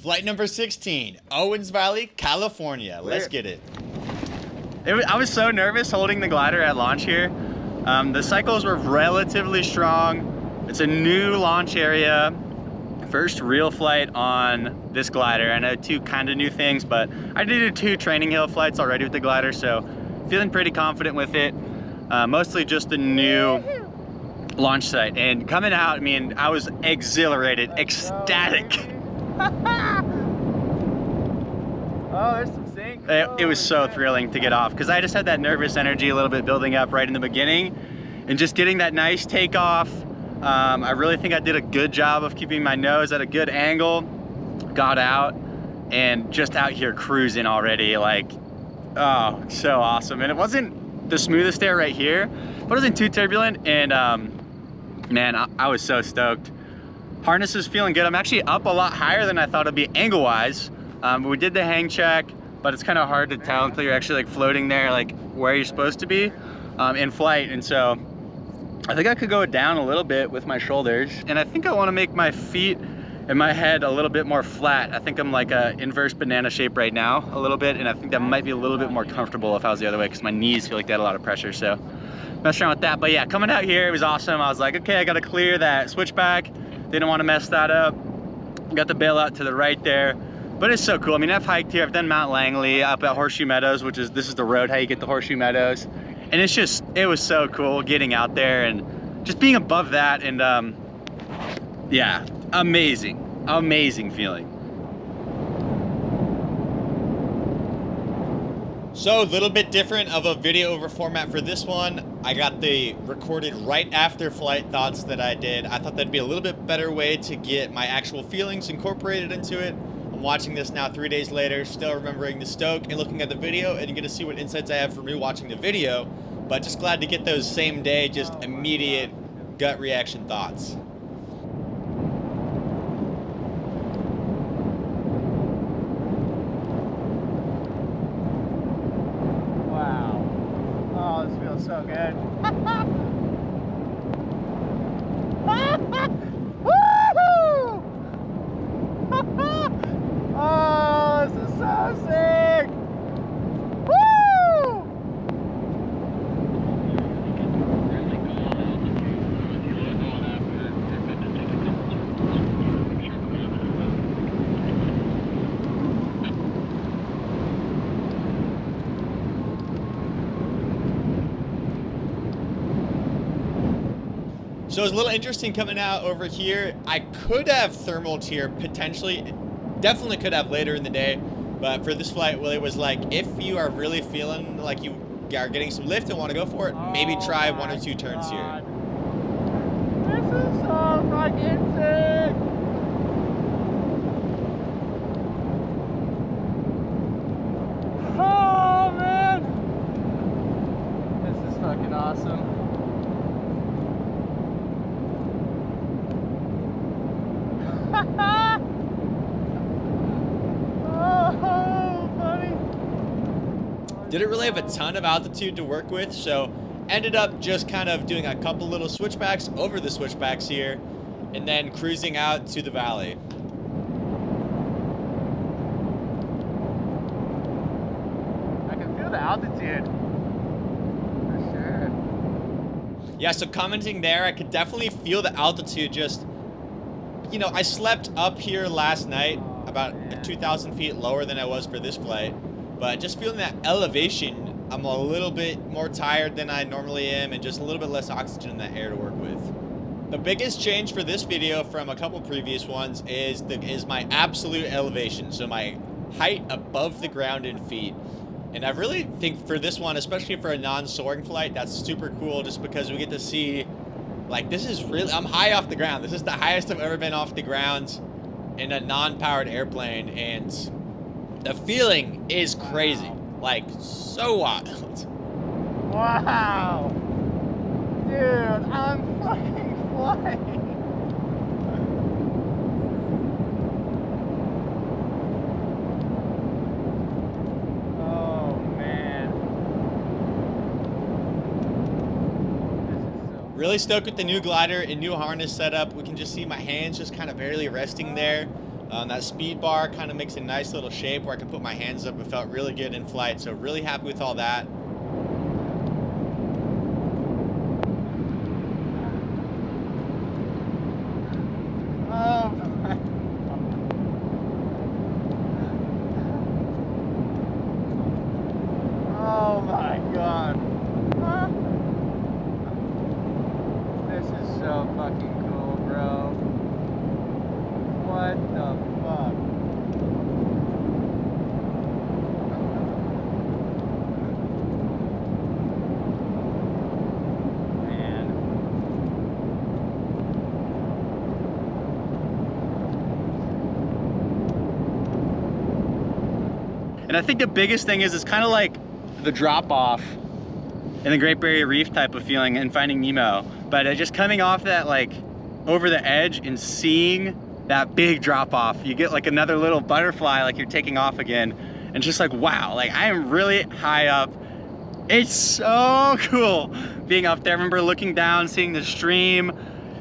Flight number 16, Owens Valley, California. Let's get it. I was so nervous holding the glider at launch here. The cycles were relatively strong. It's a new launch area. First real flight on this glider. I know two kind of new things, but I did 2 training hill flights already with the glider, so feeling pretty confident with it. Mostly just the new launch site. And coming out, I mean, I was exhilarated, ecstatic. Oh, there's some sync. It was so thrilling to get off because I just had that nervous energy a little bit building up right in the beginning, and just getting that nice takeoff. I really think I did a good job of keeping my nose at a good angle, got out, and just out here cruising already. Like, oh, so awesome. And it wasn't the smoothest air right here, but it wasn't too turbulent. And man, I was so stoked. Harness is feeling good. I'm actually up a lot higher than I thought it'd be angle-wise. We did the hang check, but it's kind of hard to tell until you're actually like floating there, like where you're supposed to be in flight. And so I think I could go down a little bit with my shoulders. And I think I want to make my feet and my head a little bit more flat. I think I'm like a inverse banana shape right now a little bit. And I think that might be a little bit more comfortable if I was the other way, because my knees feel like they had a lot of pressure. So mess around with that. But yeah, coming out here, it was awesome. I was like, okay, I got to clear that switchback. Didn't want to mess that up. Got the bailout to the right there. But it's so cool. I mean, I've hiked here. I've done Mount Langley up at Horseshow Meadows, this is the road how you get to Horseshow Meadows. And it was so cool getting out there and just being above that. And yeah, amazing feeling. So a little bit different of a video over format for this one. I got the recorded right after flight thoughts that I did. I thought that'd be a little bit better way to get my actual feelings incorporated into it. I'm watching this now 3 days later, still remembering the stoke and looking at the video, and you get to see what insights I have from rewatching the video. But just glad to get those same day, just immediate gut reaction thoughts. So good. Oh, this is so sick. Woo! So it's a little interesting coming out over here. I could have thermaled here potentially, definitely could have later in the day, but for this flight, well, it was like, if you are really feeling like you are getting some lift and want to go for it, maybe try 1 or 2 turns here. This is so fucking sick. Oh man, this is fucking awesome. Oh, funny. Didn't really have a ton of altitude to work with, so ended up just kind of doing a couple little switchbacks over the switchbacks here, and then cruising out to the valley. I can feel the altitude. For sure. Yeah, so commenting there, I could definitely feel the altitude. Just, you know, I slept up here last night about 2,000 feet lower than I was for this flight, but just feeling that elevation, I'm a little bit more tired than I normally am, and just a little bit less oxygen in that air to work with. The biggest change for this video from a couple previous ones is my absolute elevation, so my height above the ground in feet. And I really think for this one, especially for a non-soaring flight, that's super cool, just because we get to see, like, this is really, I'm high off the ground. This is the highest I've ever been off the ground in a non-powered airplane, and the feeling is crazy. Like, so wild. Wow. Dude, I'm fucking flying. Really stoked with the new glider and new harness setup. We can just see my hands just kind of barely resting there. That speed bar kind of makes a nice little shape where I can put my hands up. It felt really good in flight, so really happy with all that. Oh my god. This is so fucking cool, bro. What the fuck? Man. And I think the biggest thing is it's kind of like the drop off in the Great Barrier Reef type of feeling and Finding Nemo, but just coming off that like over the edge and seeing that big drop off, you get like another little butterfly, like you're taking off again, and just like, wow, like I am really high up. It's so cool being up there. I remember looking down, seeing the stream,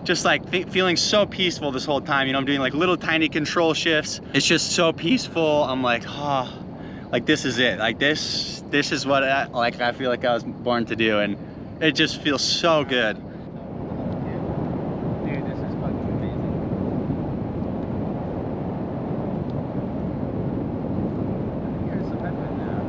just like feeling so peaceful this whole time. You know, I'm doing like little tiny control shifts. It's just so peaceful. I'm like, oh, like this is it. Like this is what I feel like I was born to do, and it just feels so good. Dude, this is fucking amazing. Here's some headwind now.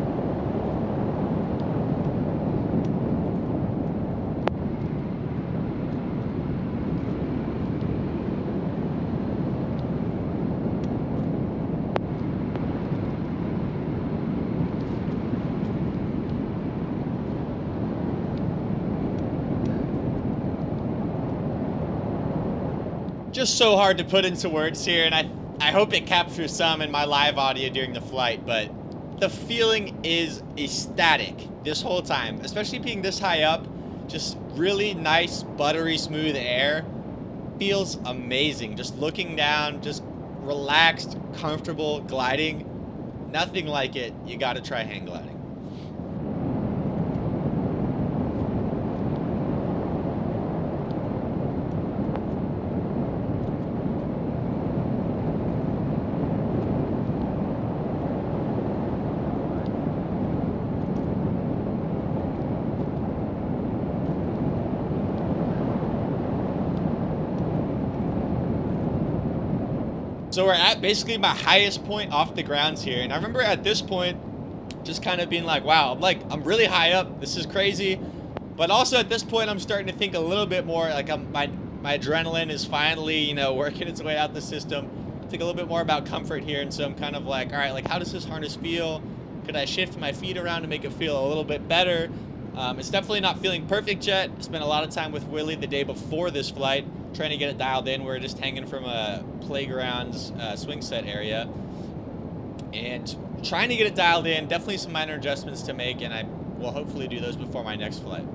Just so hard to put into words here, and I hope it captures some in my live audio during the flight, but the feeling is ecstatic this whole time, especially being this high up. Just really nice, buttery smooth air. Feels amazing. Just looking down, just relaxed, comfortable, gliding. Nothing like it. You gotta try hang gliding. So we're at basically my highest point off the grounds here. And I remember at this point, just kind of being like, wow, I'm really high up. This is crazy. But also at this point, I'm starting to think a little bit more like my adrenaline is finally, you know, working its way out the system. Think a little bit more about comfort here. And so I'm kind of like, all right, like how does this harness feel? Could I shift my feet around to make it feel a little bit better? It's definitely not feeling perfect yet. Spent a lot of time with Willie the day before this flight, trying to get it dialed in. We're just hanging from a playground's swing set area and trying to get it dialed in. Definitely some minor adjustments to make, and I will hopefully do those before my next flight.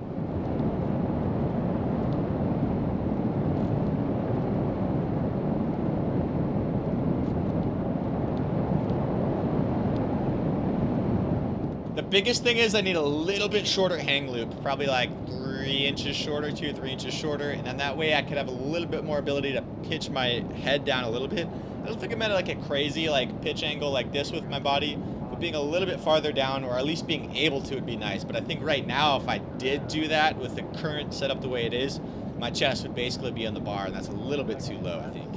The biggest thing is I need a little bit shorter hang loop, probably like 3 inches shorter, 2 or 3 inches shorter, and then that way I could have a little bit more ability to pitch my head down a little bit. I don't think I'm at like a crazy like pitch angle like this with my body, but being a little bit farther down, or at least being able to, would be nice. But I think right now, if I did do that with the current setup the way it is, my chest would basically be on the bar, and that's a little bit too low, I think.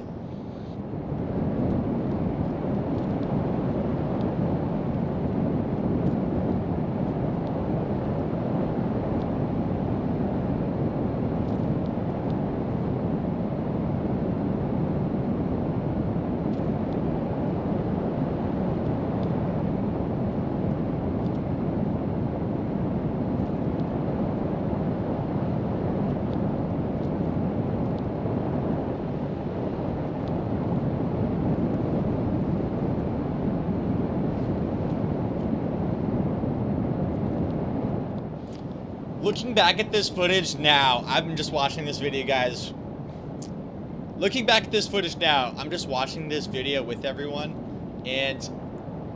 Looking back at this footage now, I'm just watching this video, guys. Looking back at this footage now, I'm just watching this video with everyone, and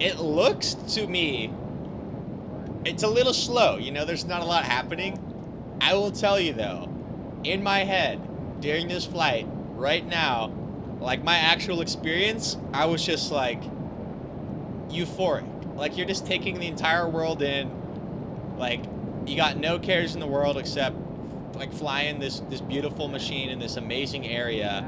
it looks to me, it's a little slow. You know, there's not a lot happening. I will tell you though, in my head, during this flight, right now, like my actual experience, I was just like euphoric. Like you're just taking the entire world in. Like you got no cares in the world except like flying this beautiful machine in this amazing area.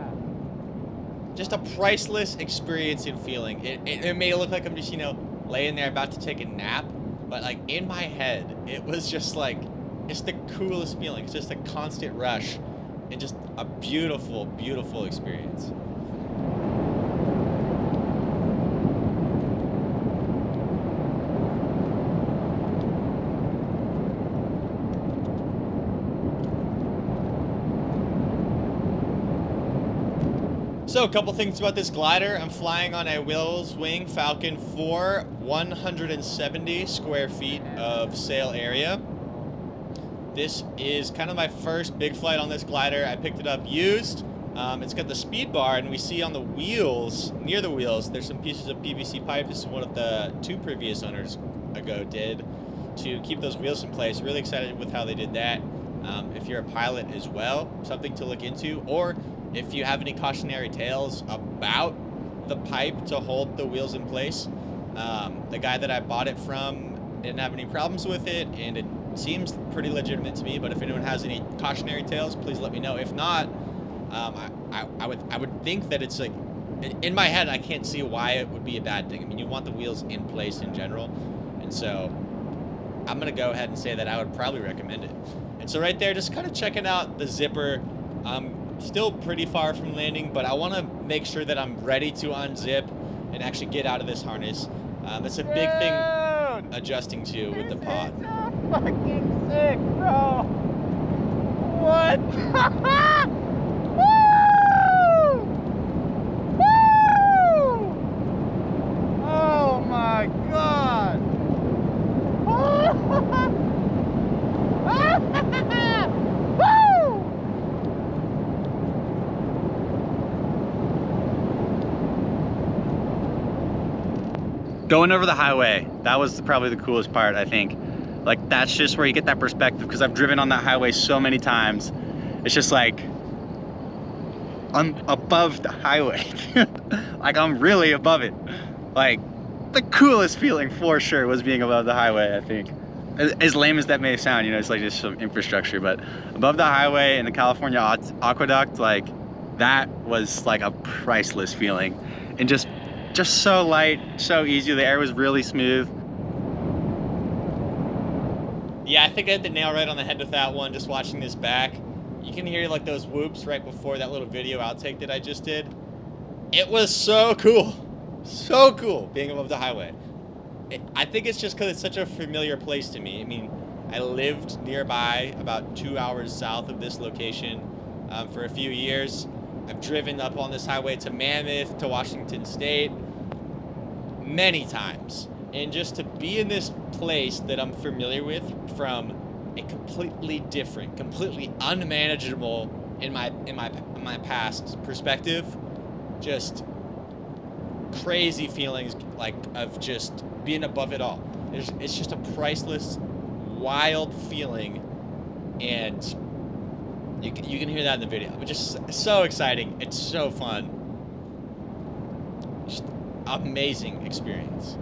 Just a priceless experience and feeling. It may look like I'm just, you know, laying there about to take a nap, but like in my head, it was just like, it's the coolest feeling. It's just a constant rush and just a beautiful, beautiful experience. So a couple things about this glider. I'm flying on a Wills Wing Falcon for 170 square feet of sail area. This is kind of my first big flight on this glider. I picked it up used. It's got the speed bar, and we see on the wheels, near the wheels, there's some pieces of PVC pipe. This is one of the 2 previous owners ago did to keep those wheels in place. Really excited with how they did that. If you're a pilot as well, something to look into, or if you have any cautionary tales about the pipe to hold the wheels in place. The guy that I bought it from didn't have any problems with it, and it seems pretty legitimate to me, but if anyone has any cautionary tales, please let me know. If not, I would think that it's like, in my head, I can't see why it would be a bad thing. I mean, you want the wheels in place in general, and so I'm gonna go ahead and say that I would probably recommend it. And so right there, just kind of checking out the zipper. Still pretty far from landing, but I want to make sure that I'm ready to unzip and actually get out of this harness. It's a big thing adjusting to with the pod. This is so fucking sick, bro. What? Woo! Woo! Oh my god. Going over the highway, that was probably the coolest part, I think. Like, that's just where you get that perspective, because I've driven on that highway so many times. It's just like, I'm above the highway. Like, I'm really above it. Like, the coolest feeling for sure was being above the highway, I think. As lame as that may sound, you know, it's like just some infrastructure, but above the highway and the California aqueduct, like, that was like a priceless feeling. And just so light, so easy. The air was really smooth. Yeah, I think I hit the nail right on the head with that one, just watching this back. You can hear like those whoops right before that little video outtake that I just did. It was so cool. So cool being above the highway. I think it's just because it's such a familiar place to me. I mean, I lived nearby about 2 hours south of this location for a few years. I've driven up on this highway to Mammoth, to Washington State, many times. And just to be in this place that I'm familiar with from a completely different, completely unmanageable in my past perspective, just crazy feelings like of just being above it all. It's just a priceless, wild feeling, and you can hear that in the video. But just so exciting. It's so fun. Just amazing experience.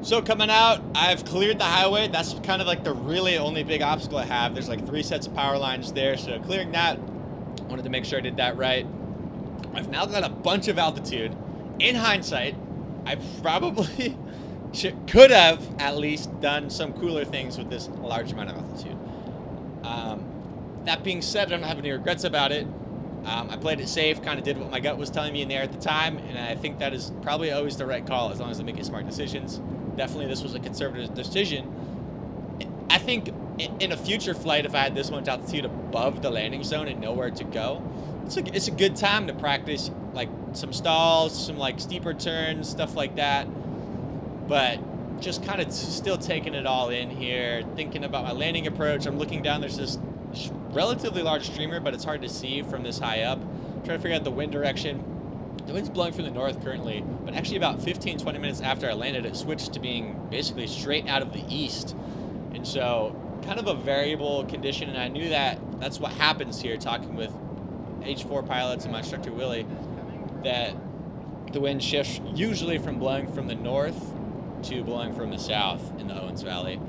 So coming out, I've cleared the highway. That's kind of like the really only big obstacle I have. There's like 3 sets of power lines there. So clearing that, wanted to make sure I did that right. I've now got a bunch of altitude. In hindsight, I probably could have at least done some cooler things with this large amount of altitude. That being said, I don't have any regrets about it. I played it safe, kind of did what my gut was telling me in there at the time, and I think that is probably always the right call as long as I make smart decisions. Definitely this was a conservative decision. I think in a future flight, if I had this much altitude above the landing zone and nowhere to go, it's a good time to practice like some stalls, some like steeper turns, stuff like that. But just kind of still taking it all in here, thinking about my landing approach. I'm looking down, there's this relatively large streamer, but it's hard to see from this high up. I'm trying to figure out the wind direction. The wind's blowing from the north currently, but actually about 15-20 minutes after I landed, it switched to being basically straight out of the east. And so kind of a variable condition, and I knew that that's what happens here, talking with H4 pilots and my instructor Willie, that the wind shifts usually from blowing from the north to blowing from the south in the Owens Valley,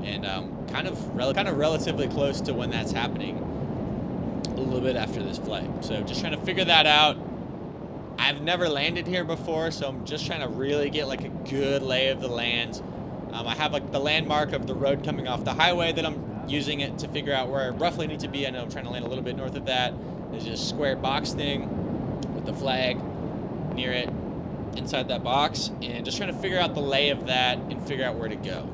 and kind of relatively close to when that's happening, a little bit after this flight. So just trying to figure that out. I've never landed here before, so I'm just trying to really get like a good lay of the land. I have like the landmark of the road coming off the highway that I'm using it to figure out where I roughly need to be. I know I'm trying to land a little bit north of that. There's just a square box thing with the flag near it, inside that box, and just trying to figure out the lay of that and figure out where to go.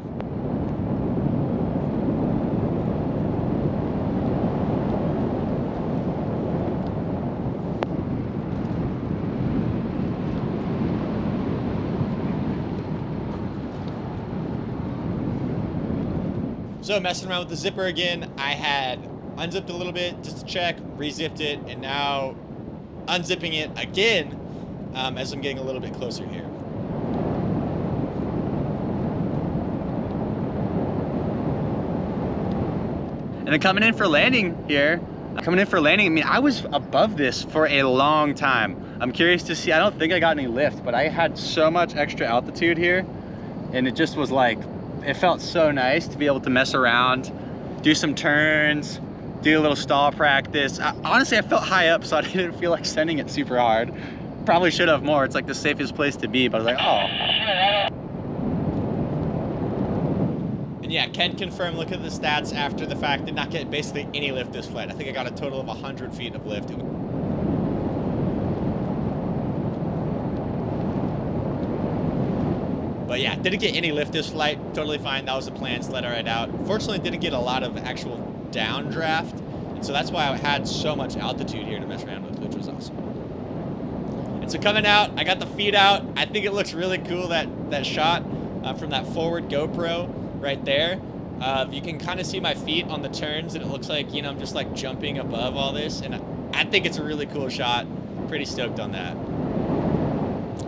So messing around with the zipper again, I had unzipped a little bit just to check, rezipped it, and now unzipping it again as I'm getting a little bit closer here. And then coming in for landing here, I mean, I was above this for a long time. I'm curious to see, I don't think I got any lift, but I had so much extra altitude here, and it just was like, it felt so nice to be able to mess around, do some turns, do a little stall practice. Honestly, I felt high up, so I didn't feel like sending it super hard. Probably should have more. It's like the safest place to be, but I was like, oh. And yeah, can confirm, look at the stats after the fact, did not get basically any lift this flight. I think I got a total of 100 feet of lift. But yeah, didn't get any lift this flight. Totally fine. That was the plan. Let it right out. Fortunately, didn't get a lot of actual downdraft, and so that's why I had so much altitude here to mess around with, which was awesome. And so coming out, I got the feet out. I think it looks really cool, that shot from that forward GoPro right there. You can kind of see my feet on the turns, and it looks like, you know, I'm just like jumping above all this, and I think it's a really cool shot. Pretty stoked on that.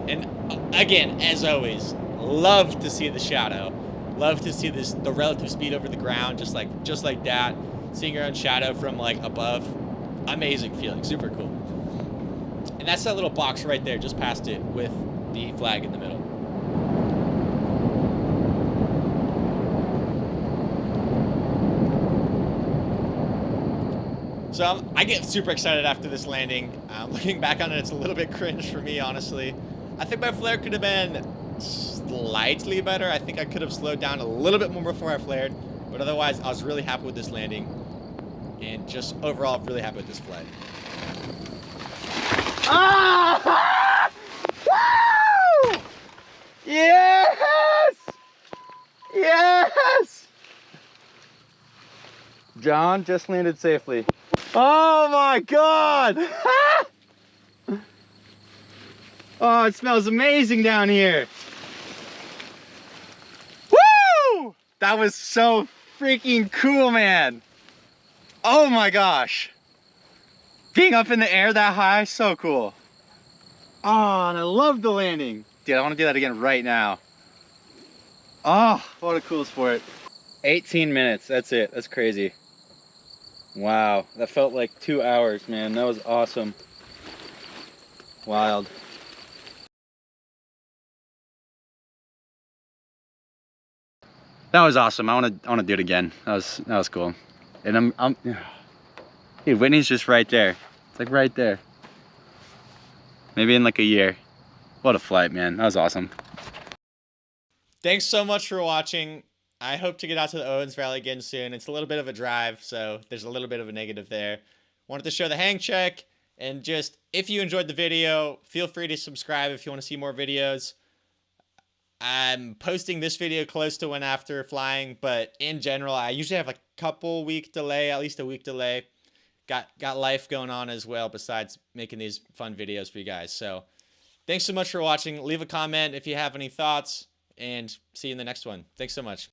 And again, as always, love to see the shadow. Love to see the relative speed over the ground, just like that. Seeing your own shadow from like above, amazing feeling, super cool. And that's that little box right there, just past it with the flag in the middle. So I get super excited after this landing. Looking back on it, it's a little bit cringe for me, honestly. I think my flare could have been slightly better. I think I could have slowed down a little bit more before I flared, but otherwise I was really happy with this landing, and just overall really happy with this flight. Ah! Woo! Yes! Yes! John just landed safely. Oh my God! Oh, it smells amazing down here. Woo! That was so freaking cool, man. Oh my gosh. Being up in the air that high, so cool. Oh, and I love the landing. Dude, I want to do that again right now. Oh, what a cool sport. 18 minutes, that's it. That's crazy. Wow, that felt like 2 hours, man. That was awesome. Wild. That was awesome. I want to do it again. That was cool. And dude, Whitney's just right there. It's like right there. Maybe in like a year. What a flight, man. That was awesome. Thanks so much for watching. I hope to get out to the Owens Valley again soon. It's a little bit of a drive, so there's a little bit of a negative there. Wanted to show the hang check, and just, if you enjoyed the video, feel free to subscribe if you want to see more videos. I'm posting this video close to when after flying, but in general, I usually have a couple week delay, at least a week delay. Got life going on as well, besides making these fun videos for you guys. So thanks so much for watching. Leave a comment if you have any thoughts. and see you in the next one. Thanks so much.